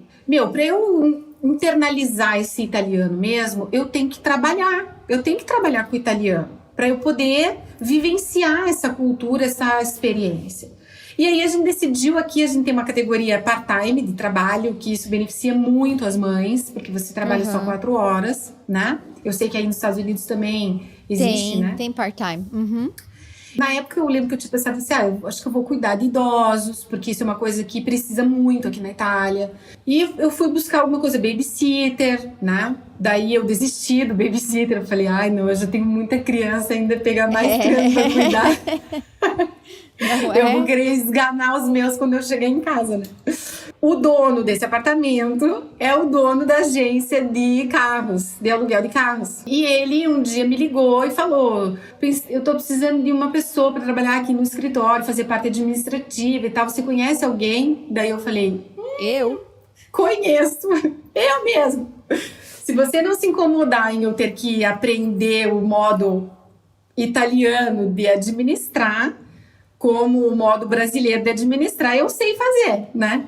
para eu internalizar esse italiano mesmo, eu tenho que trabalhar com o italiano, para eu poder vivenciar essa cultura, essa experiência. E aí a gente decidiu aqui, a gente tem uma categoria part-time de trabalho, que isso beneficia muito as mães, porque você trabalha só 4 horas, né? Eu sei que aí nos Estados Unidos também existe, né? Tem part-time. Na época eu lembro que eu tinha pensado assim, eu acho que eu vou cuidar de idosos, porque isso é uma coisa que precisa muito aqui na Itália. E eu fui buscar alguma coisa, babysitter, né? Daí eu desisti do babysitter, eu falei, não, eu já tenho muita criança, ainda pegar mais criança pra cuidar. Eu vou querer esganar os meus quando eu chegar em casa, né? O dono desse apartamento é o dono da agência de carros, de aluguel de carros. E ele um dia me ligou e falou, eu tô precisando de uma pessoa para trabalhar aqui no escritório, fazer parte administrativa e tal. Você conhece alguém? Daí eu falei, eu conheço, eu mesmo. Se você não se incomodar em eu ter que aprender o modo italiano de administrar, como o modo brasileiro de administrar, eu sei fazer, né?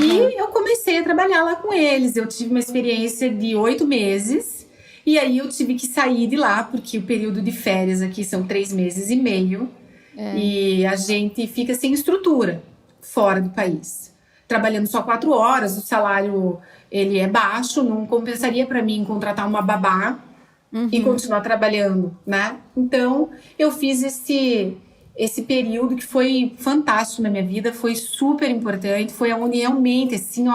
E eu comecei a trabalhar lá com eles. Eu tive uma experiência de 8 meses. E aí eu tive que sair de lá, porque o período de férias aqui são 3 meses e meio. E a gente fica sem estrutura, fora do país. Trabalhando só 4 horas, o salário ele é baixo, não compensaria para mim contratar uma babá e continuar trabalhando, né? Então, eu fiz esse período que foi fantástico na minha vida, foi super importante, foi onde realmente, assim,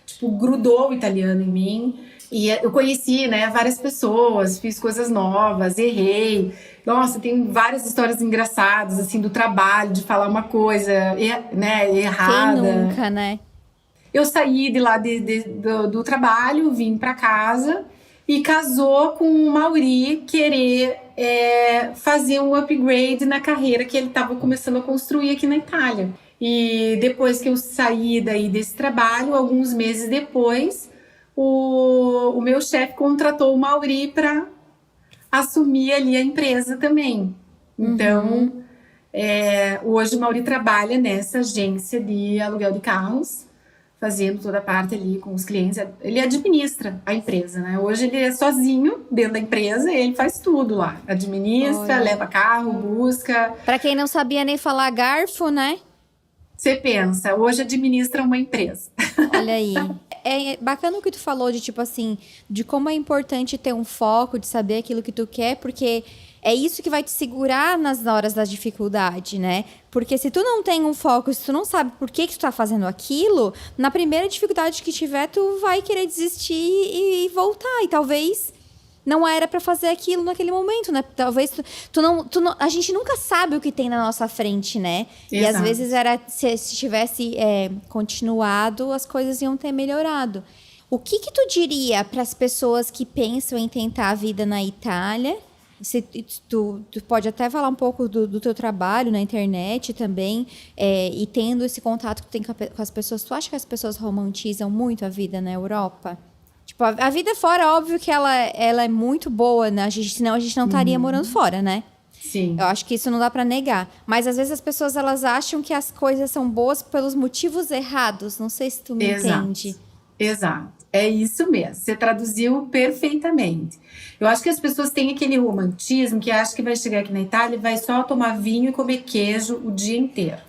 tipo, grudou o italiano em mim. E eu conheci, né, várias pessoas, fiz coisas novas, errei. Nossa, tem várias histórias engraçadas, assim, do trabalho, de falar uma coisa, né, errada. Quem nunca, né? Eu saí de lá do trabalho, vim pra casa e casou com o Mauri querer fazer um upgrade na carreira que ele estava começando a construir aqui na Itália. E depois que eu saí daí desse trabalho, alguns meses depois, o meu chefe contratou o Mauri para assumir ali a empresa também. Então, hoje o Mauri trabalha nessa agência de aluguel de carros, fazendo toda a parte ali com os clientes. Ele administra a empresa, né? Hoje ele é sozinho dentro da empresa e ele faz tudo lá. Administra, leva carro, busca. Pra quem não sabia nem falar garfo, né? Você pensa, hoje administra uma empresa. Olha aí. É bacana o que tu falou de, tipo assim, de como é importante ter um foco, de saber aquilo que tu quer, porque é isso que vai te segurar nas horas da dificuldade, né? Porque se tu não tem um foco, se tu não sabe por que tu tá fazendo aquilo, na primeira dificuldade que tiver, tu vai querer desistir e voltar. E talvez não era pra fazer aquilo naquele momento, né? Talvez a gente nunca sabe o que tem na nossa frente, né? Exato. E às vezes se tivesse continuado, as coisas iam ter melhorado. O que tu diria para as pessoas que pensam em tentar a vida na Itália? Tu pode até falar um pouco do teu trabalho na internet também, e tendo esse contato que tu tem com as pessoas. Tu acha que as pessoas romantizam muito a vida na Europa? Tipo, a vida fora, óbvio que ela é muito boa, né? Senão a gente não estaria morando fora, né? Sim. Eu acho que isso não dá pra negar. Mas às vezes as pessoas, elas acham que as coisas são boas pelos motivos errados. Não sei se tu me entende. Exato. É isso mesmo. Você traduziu perfeitamente. Eu acho que as pessoas têm aquele romantismo que acham que vai chegar aqui na Itália e vai só tomar vinho e comer queijo o dia inteiro.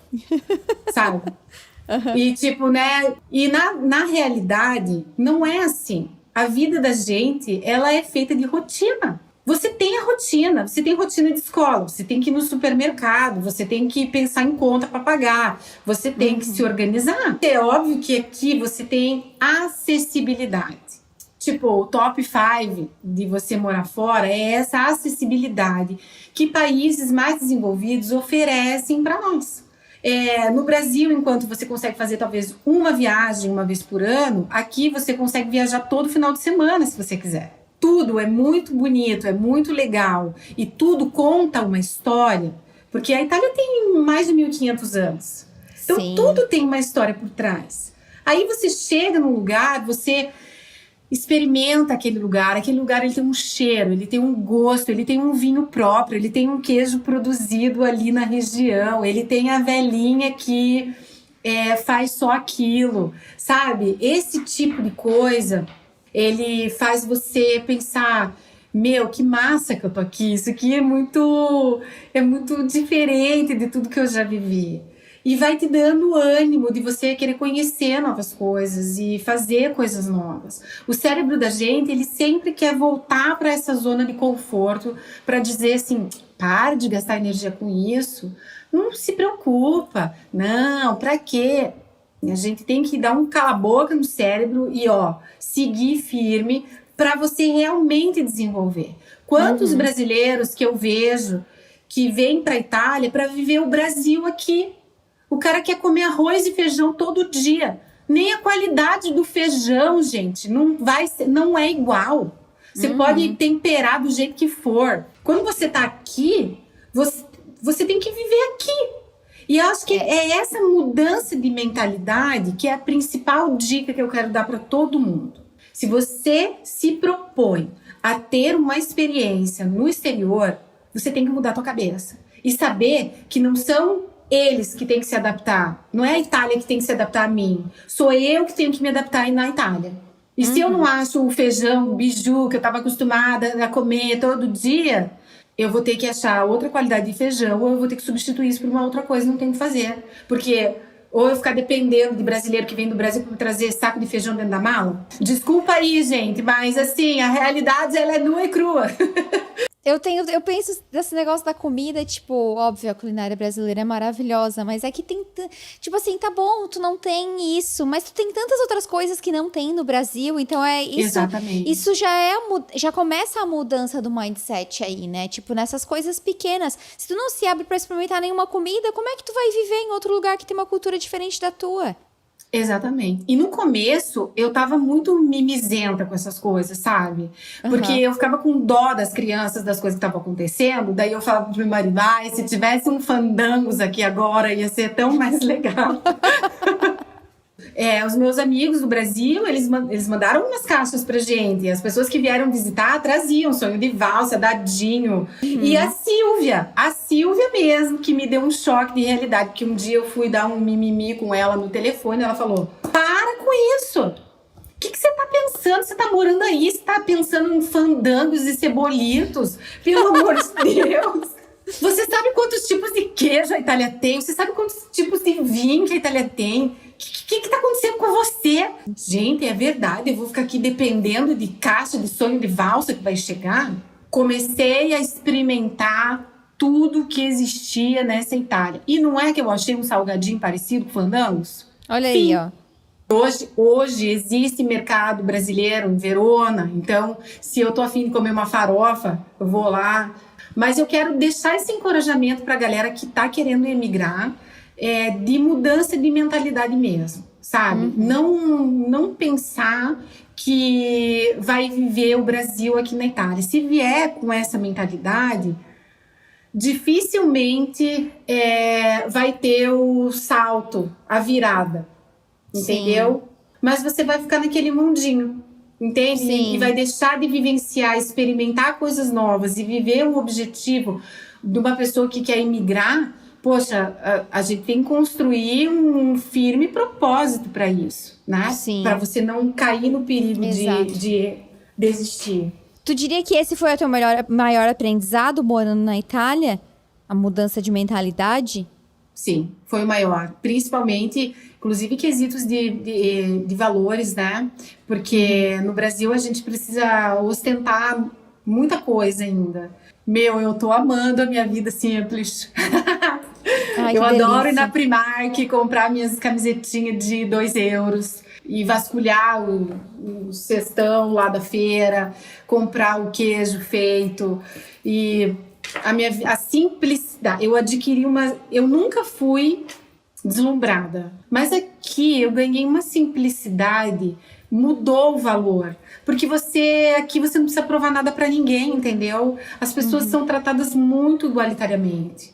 Sabe? E tipo, né? E na realidade, não é assim. A vida da gente, ela é feita de rotina. Você tem a rotina, você tem rotina de escola, você tem que ir no supermercado, você tem que pensar em conta para pagar, você tem que se organizar. É óbvio que aqui você tem acessibilidade. Tipo, o top 5 de você morar fora é essa acessibilidade que países mais desenvolvidos oferecem para nós. No Brasil, enquanto você consegue fazer talvez uma viagem uma vez por ano, aqui você consegue viajar todo final de semana, se você quiser. Tudo é muito bonito, é muito legal e tudo conta uma história, porque a Itália tem mais de 1500 anos. Então, Sim. tudo tem uma história por trás. Aí você chega num lugar, você experimenta aquele lugar ele tem um cheiro, ele tem um gosto, ele tem um vinho próprio, ele tem um queijo produzido ali na região, ele tem a velhinha que faz só aquilo, sabe? Esse tipo de coisa, ele faz você pensar, meu, que massa que eu tô aqui, isso aqui é muito diferente de tudo que eu já vivi. E vai te dando ânimo de você querer conhecer novas coisas e fazer coisas novas. O cérebro da gente, ele sempre quer voltar para essa zona de conforto para dizer assim, pare de gastar energia com isso, não se preocupa, não, para quê? A gente tem que dar um cala-boca no cérebro e seguir firme para você realmente desenvolver. Quantos brasileiros que eu vejo que vêm para a Itália para viver o Brasil aqui? O cara quer comer arroz e feijão todo dia. Nem a qualidade do feijão, gente, não é igual. Você pode temperar do jeito que for. Quando você tá aqui, você tem que viver aqui. E eu acho que é essa mudança de mentalidade que é a principal dica que eu quero dar para todo mundo. Se você se propõe a ter uma experiência no exterior, você tem que mudar a tua cabeça. E saber que não são eles que têm que se adaptar. Não é a Itália que tem que se adaptar a mim. Sou eu que tenho que me adaptar na Itália. E se eu não acho o feijão, o biju que eu estava acostumada a comer todo dia, eu vou ter que achar outra qualidade de feijão ou eu vou ter que substituir isso por uma outra coisa, não tenho que fazer. Porque ou eu ficar dependendo de brasileiro que vem do Brasil para trazer saco de feijão dentro da mala. Desculpa aí, gente, mas assim, a realidade ela é nua e crua. Eu penso desse negócio da comida, tipo, óbvio, a culinária brasileira é maravilhosa, mas é que tem, tipo assim, tá bom, tu não tem isso, mas tu tem tantas outras coisas que não tem no Brasil, então é isso. Exatamente. Isso já começa a mudança do mindset aí, né? Tipo, nessas coisas pequenas. Se tu não se abre pra experimentar nenhuma comida, como é que tu vai viver em outro lugar que tem uma cultura diferente da tua? Exatamente. E no começo, eu tava muito mimizenta com essas coisas, sabe? Porque eu ficava com dó das crianças, das coisas que estavam acontecendo. Daí eu falava pro meu marido, se tivesse um fandangos aqui agora, ia ser tão mais legal. Os meus amigos do Brasil, eles mandaram umas caixas pra gente. As pessoas que vieram visitar traziam sonho de valsa, dadinho. E a Silvia mesmo, que me deu um choque de realidade. Que um dia eu fui dar um mimimi com ela no telefone, ela falou, para com isso! O que você tá pensando? Você tá morando aí, você tá pensando em fandangos e cebolitos? Pelo amor de Deus! Você sabe quantos tipos de queijo a Itália tem? Você sabe quantos tipos de vinho que a Itália tem? O que tá acontecendo com você? Gente, é verdade, eu vou ficar aqui dependendo de caixa de sonho de valsa que vai chegar? Comecei a experimentar tudo que existia nessa Itália. E não é que eu achei um salgadinho parecido com fandangos? Olha aí, ó. Hoje existe mercado brasileiro em Verona, então se eu tô afim de comer uma farofa, eu vou lá. Mas eu quero deixar esse encorajamento pra galera que tá querendo emigrar, de mudança de mentalidade mesmo, sabe? Não pensar que vai viver o Brasil aqui na Itália. Se vier com essa mentalidade, dificilmente vai ter o salto, a virada, entendeu? Mas você vai ficar naquele mundinho. entende? Sim. E vai deixar de vivenciar, experimentar coisas novas e viver um objetivo de uma pessoa que quer imigrar. Poxa, a gente tem que construir um firme propósito para isso, né? Sim. Para você não cair no perigo Exato. de desistir. Tu diria que esse foi o teu maior aprendizado morando na Itália? A mudança de mentalidade? Sim, foi o maior. Principalmente, inclusive, quesitos de valores, né? Porque no Brasil a gente precisa ostentar muita coisa ainda. Eu tô amando a minha vida simples. Ai, Eu que adoro ir delícia. na Primark, comprar minhas camisetinhas de 2 euros e vasculhar o cestão lá da feira, comprar o queijo feito. E a simplicidade. Eu nunca fui deslumbrada, mas aqui eu ganhei uma simplicidade, mudou o valor. Porque aqui você não precisa provar nada para ninguém, entendeu? As pessoas são tratadas muito igualitariamente.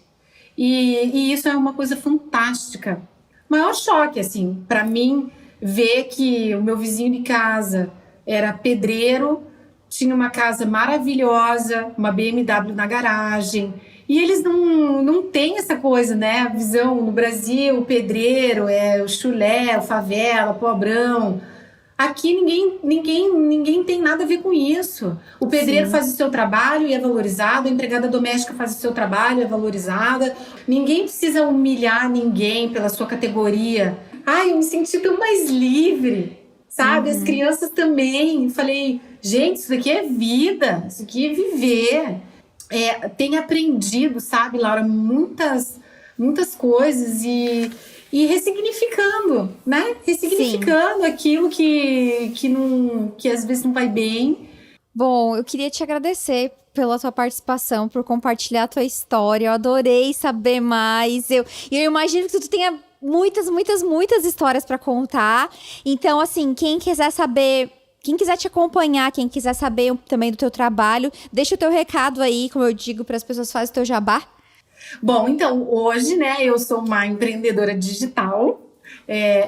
E isso é uma coisa fantástica. Maior choque, assim, para mim, ver que o meu vizinho de casa era pedreiro, tinha uma casa maravilhosa, uma BMW na garagem. E eles não têm essa coisa, né? A visão no Brasil, o pedreiro é o chulé, o favela, o pobrão. Aqui ninguém tem nada a ver com isso. O pedreiro Sim. faz o seu trabalho e é valorizado, a empregada doméstica faz o seu trabalho e é valorizada. Ninguém precisa humilhar ninguém pela sua categoria. Ai, eu me senti tão mais livre, sabe? As crianças também. Falei, gente, isso aqui é vida, isso aqui é viver. Tenho aprendido, sabe, Laura, muitas coisas e ressignificando, né? Ressignificando aquilo que às vezes não vai bem. Bom, eu queria te agradecer pela tua participação, por compartilhar a tua história. Eu adorei saber mais. Eu imagino que tu tenha muitas histórias para contar. Então, assim, quem quiser te acompanhar, quem quiser saber também do teu trabalho, deixa o teu recado aí, como eu digo, para as pessoas fazerem o teu jabá. Bom, então, hoje, né, eu sou uma empreendedora digital.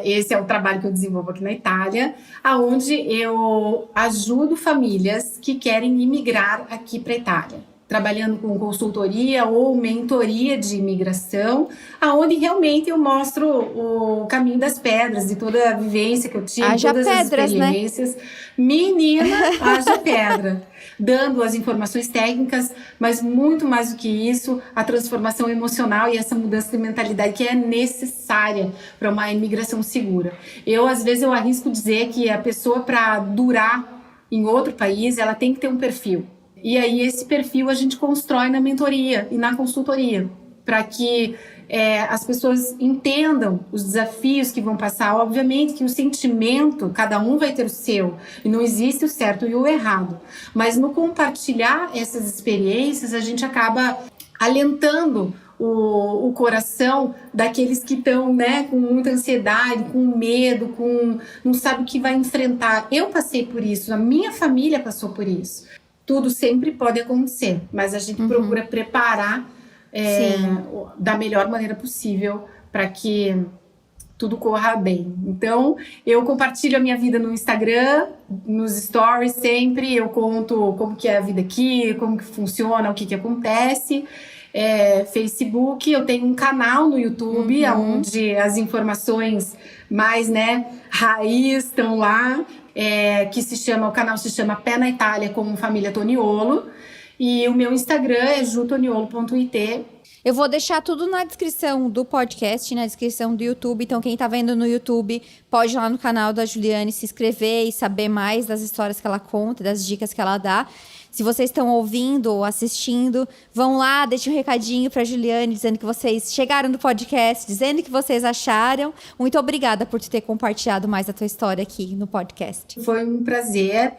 Esse é o trabalho que eu desenvolvo aqui na Itália, aonde eu ajudo famílias que querem imigrar aqui para a Itália, trabalhando com consultoria ou mentoria de imigração, aonde realmente eu mostro o caminho das pedras, de toda a vivência que eu tive, Haja todas pedras, as experiências. Né? Menina, haja pedra. Dando as informações técnicas, mas muito mais do que isso, a transformação emocional e essa mudança de mentalidade que é necessária para uma imigração segura. Às vezes, eu arrisco dizer que a pessoa, para durar em outro país, ela tem que ter um perfil. E aí, esse perfil a gente constrói na mentoria e na consultoria, para que as pessoas entendam os desafios que vão passar. Obviamente que o sentimento, cada um vai ter o seu, e não existe o certo e o errado. Mas no compartilhar essas experiências, a gente acaba alentando o coração daqueles que estão, né, com muita ansiedade, com medo, não sabe o que vai enfrentar. Eu passei por isso, a minha família passou por isso. Tudo sempre pode acontecer, mas a gente procura preparar da melhor maneira possível para que tudo corra bem. Então, eu compartilho a minha vida no Instagram, nos stories sempre, eu conto como que é a vida aqui, como que funciona, o que acontece. Facebook, eu tenho um canal no YouTube, onde as informações mais, né, raiz estão lá, o canal se chama Pé na Itália com Família Toniolo. E o meu Instagram é jutoniolo.it. Eu vou deixar tudo na descrição do podcast, na descrição do YouTube. Então, quem tá vendo no YouTube, pode ir lá no canal da Juliane se inscrever e saber mais das histórias que ela conta, das dicas que ela dá. Se vocês estão ouvindo ou assistindo, vão lá, deixem um recadinho pra Juliane, dizendo que vocês chegaram no podcast, dizendo que vocês acharam. Muito obrigada por ter compartilhado mais a tua história aqui no podcast. Foi um prazer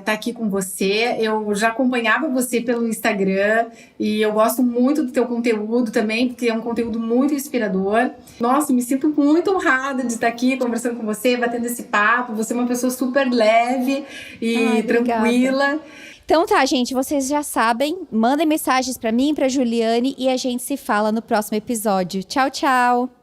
tá aqui com você. Eu já acompanhava você pelo Instagram e eu gosto muito do teu conteúdo também, porque é um conteúdo muito inspirador. Nossa, me sinto muito honrada de estar aqui conversando com você, batendo esse papo. Você é uma pessoa super leve e tranquila. Então tá, gente, vocês já sabem, mandem mensagens pra mim, pra Juliane, e a gente se fala no próximo episódio. Tchau, tchau!